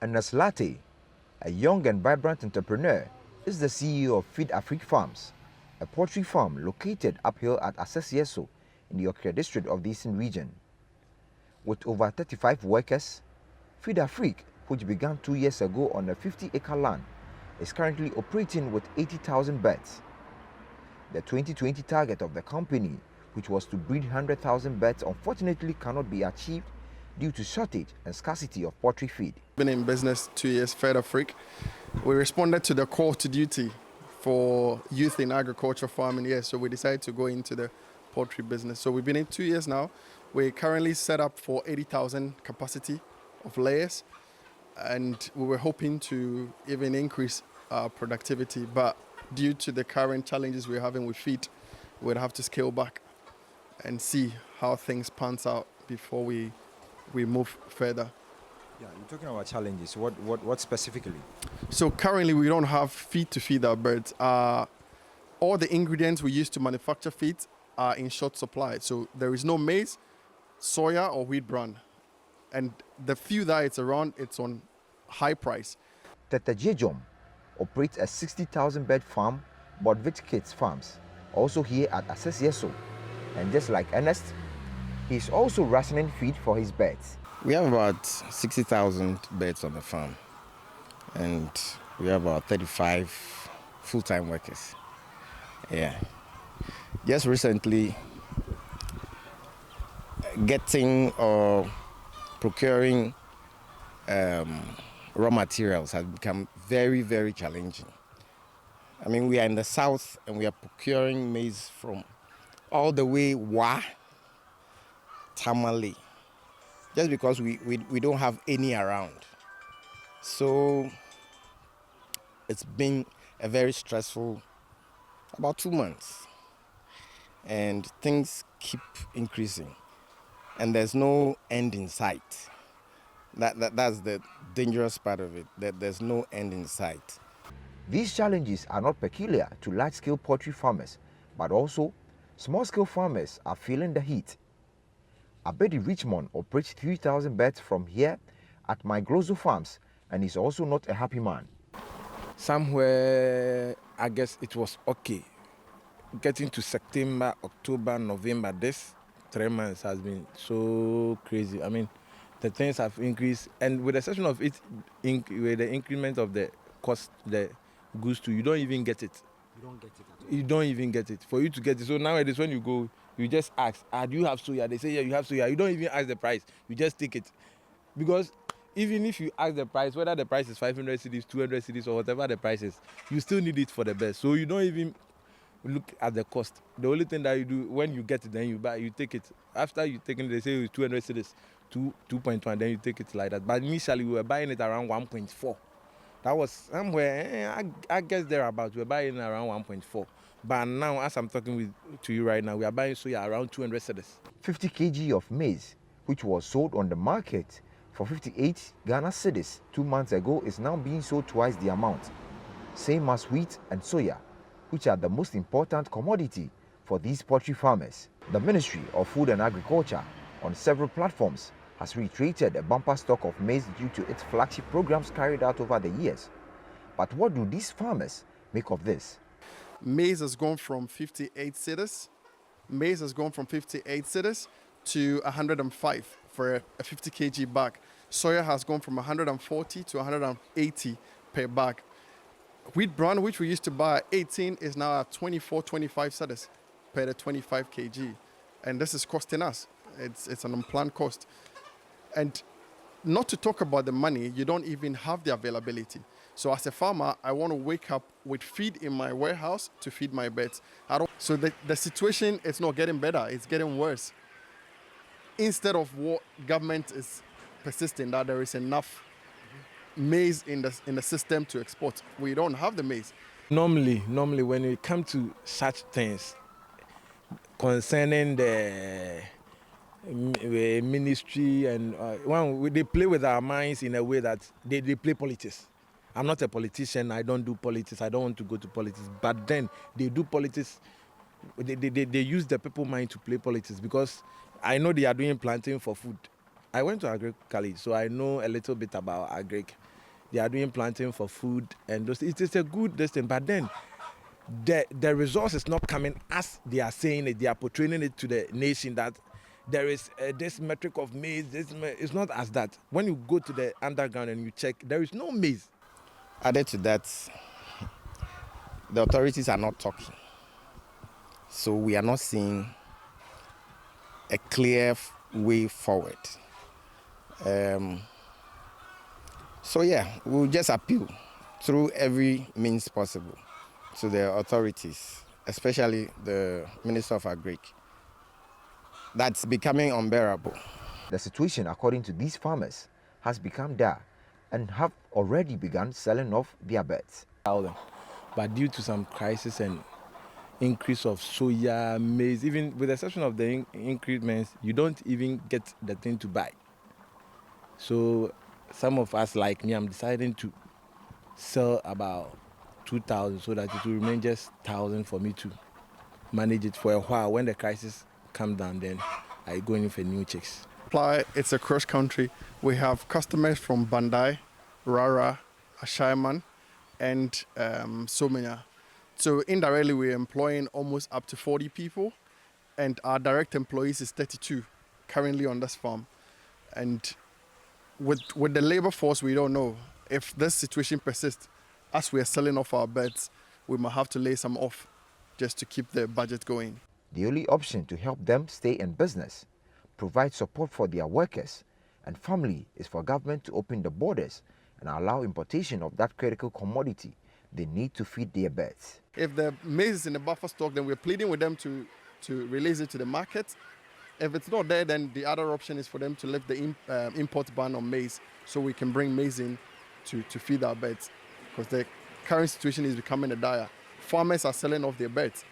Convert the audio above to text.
Nettey, a young and vibrant entrepreneur, is the CEO of Feed Afrique Farms, a poultry farm located uphill at Asesseso in the Okra district of the Eastern region. With over 35 workers, Feed Afrique, which began 2 years ago on a 50-acre land, is currently operating with 80,000 birds. The 2020 target of the company, which was to breed 100,000 birds, unfortunately cannot be achieved due to shortage and scarcity of poultry feed. Been in business 2 years, Feed Afrique. We responded to the call to duty for youth in agriculture farming, yes, so we decided to go into the poultry business. So we've been in 2 years now. We're currently set up for 80,000 capacity of layers, and we were hoping to even increase our productivity, but due to the current challenges we're having with feed, we'd have to scale back and see how things pans out before we move further. Yeah, you're talking about challenges. What specifically? So currently we don't have feed to feed our birds. All the ingredients we use to manufacture feed are in short supply. So there is no maize, soya or wheat bran. And the few that it's around, it's on high price. Tete Jejom operates a 60,000 bird farm, Bodvich Kids Farms, also here at Asesseso. And just like Ernest, he's also rationing feed for his birds. We have about 60,000 birds on the farm, and we have about 35 full-time workers. Yeah. Just recently, getting or procuring raw materials has become very, very challenging. I mean, we are in the south and we are procuring maize from all the way Tamale, just because we don't have any around. So it's been a very stressful about 2 months, and things keep increasing and there's no end in sight. That's the dangerous part of it, that there's no end in sight. These challenges are not peculiar to large-scale poultry farmers, but also small-scale farmers are feeling the heat. Amatey Richmond operates 3,000 birds from here at Migrozo Farms, and is also not a happy man. Somewhere, I guess it was okay. Getting to September, October, November, this 3 months has been so crazy. I mean, the things have increased, and with the exception of it, with the increment of the cost, the goods to, you don't even get it. You don't get it at all. You don't even get it. For you to get it, so nowadays when you go, you just ask, do you have soya? They say, yeah, you have soya. You don't even ask the price. You just take it. Because even if you ask the price, whether the price is 500 cedis, 200 cedis, or whatever the price is, you still need it for the best. So you don't even look at the cost. The only thing that you do, when you get it, then you buy, you take it. After you take it, they say it's 200 cedis, 2.1, then you take it like that. But initially, we were buying it around 1.4. That was somewhere, I guess thereabouts, we were buying it around 1.4. But now, as I'm talking to you right now, we are buying soya around 200 cedis. 50 kg of maize, which was sold on the market for 58 Ghana cedis 2 months ago, is now being sold twice the amount. Same as wheat and soya, which are the most important commodity for these poultry farmers. The Ministry of Food and Agriculture, on several platforms, has reiterated a bumper stock of maize due to its flagship programs carried out over the years. But what do these farmers make of this? Maize has gone from 58 cedis. Maize has gone from 58 cedis to 105 for a 50 kg bag. Soya has gone from 140 to 180 per bag. Wheat bran, which we used to buy at 18, is now at 24, 25 cedis per the 25 kg. And this is costing us. It's an unplanned cost. And not to talk about the money, you don't even have the availability. So as a farmer, I want to wake up with feed in my warehouse to feed my birds. So the situation is not getting better, it's getting worse. Instead of what government is persisting that there is enough maize in the system to export, we don't have the maize. Normally, when it comes to such things concerning the ministry and they play with our minds in a way that they play politics. I'm not a politician. I don't do politics. I don't want to go to politics. But then they do politics. They use the people mind to play politics, because I know they are doing planting for food. I went to Agric College, so I know a little bit about Agric. They are doing planting for food, and those, it is a good thing. But then the resource is not coming as they are saying it. They are portraying it to the nation that there is this metric of maize. It's not as that. When you go to the underground and you check, there is no maize. Added to that, the authorities are not talking. So we are not seeing a clear way forward. So yeah, we'll just appeal through every means possible to the authorities, especially the Minister of Agric. That's becoming unbearable. The situation, according to these farmers, has become dire and have already begun selling off their birds. But due to some crisis and increase of soya, maize, even with the exception of the increments, you don't even get the thing to buy. So some of us, like me, I'm deciding to sell about 2,000 so that it will remain just 1,000 for me to manage it for a while. When the crisis comes down, then I go in for new chicks. It's across country. We have customers from Bandai, Rara, Ashaiman, and Somenya. So indirectly, we're employing almost up to 40 people, and our direct employees is 32 currently on this farm. And with the labor force, we don't know if this situation persists. As we are selling off our beds, we might have to lay some off just to keep the budget going. The only option to help them stay in business, provide support for their workers and family is for government to open the borders and allow importation of that critical commodity they need to feed their birds. If the maize is in the buffer stock, then we're pleading with them to release it to the market. If it's not there, then the other option is for them to lift the import ban on maize so we can bring maize in to feed our birds, because the current situation is becoming dire. Farmers are selling off their birds.